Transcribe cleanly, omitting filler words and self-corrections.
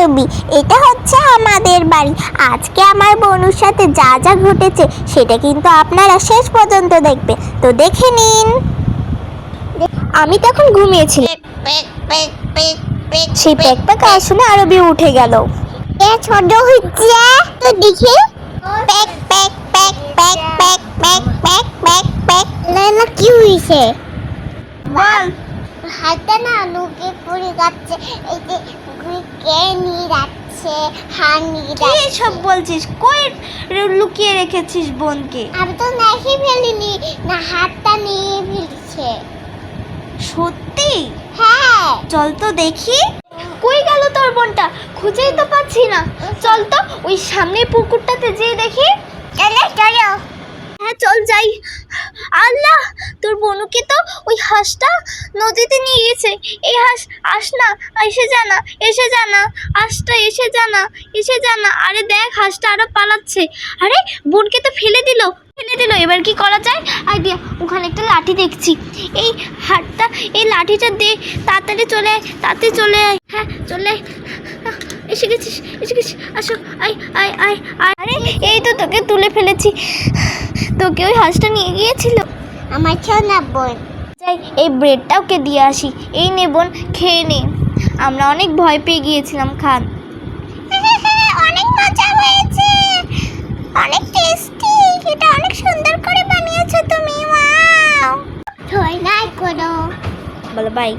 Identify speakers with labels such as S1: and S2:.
S1: ছবি। এটা হচ্ছে আমাদের বাড়ি। আজকে আমার বনুর সাথে যা যা ঘটেছে সেটা কিন্তু আপনারা শেষ পর্যন্ত দেখবেন, তো দেখে নিন। আমি তখন ঘুমিয়েছিলাম, সেই প্যাক প্যাক আসলে আরবি উঠে গেল। ছোট হচ্ছে তো দেখি, pack pack pack pack pack pack pack pack pack. না কি হইছে বল? হাতে না লুকে পড়ে যাচ্ছে, এই যে কে নিয়ে যাচ্ছে, হানি কি সব বলছিস? কই লুকিয়ে রেখেছিস বোনকে? আমি তো নাকি ফেলিনি, না হাতটা নিয়ে ফেলছে। সত্যি? হ্যাঁ, চল তো দেখি। কই গেল তোর বোনটা? খুঁজেই তো পাচ্ছি না। চল তো ওই সামনের পুকুরটাতে যেয়ে দেখি। চলো চলো। হ্যাঁ চল যাই। আল্লাহ, তোর বোনুকে তো ওই হাঁসটা নদীতে নিয়ে গেছে। এই হাঁস, আস না, এসে যা না, এসে যা না, হাঁসটা এসে যা না, এসে যা না। আরে দেখ হাঁসটা আরো পালাচ্ছে। আরে বোনকে তো ফেলে দিল। এবার কি করা যায়? আইডিয়া, ওখানে একটা লাঠি দেখছি। এই হাতটা, এই লাঠিটা দে, তাড়াতাড়ি চলে আয়, তাড়াতাড়ি চলে আয়। হ্যাঁ চলে আয়, এসে গেছিস, এসে গেছিস, আসো, আয় আয় আয় আয়। আরে এই তো তোকে তুলে ফেলেছি। তোকে ওই হাঁসটা নিয়ে গিয়েছিল আমার ছোনা বোন। যাই, এই ব্রেডটা ওকে দিয়ে আসি। এই নে বোন, খেয়ে নে। আমরা অনেক ভয় পেয়ে গিয়েছিলাম। খান। অনেক মজা হয়েছে, অনেক টেস্টি। এটা অনেক সুন্দর করে বানিয়েছো তুমি। ওয়াও, ধন্যবাদ করো। বলো বাই।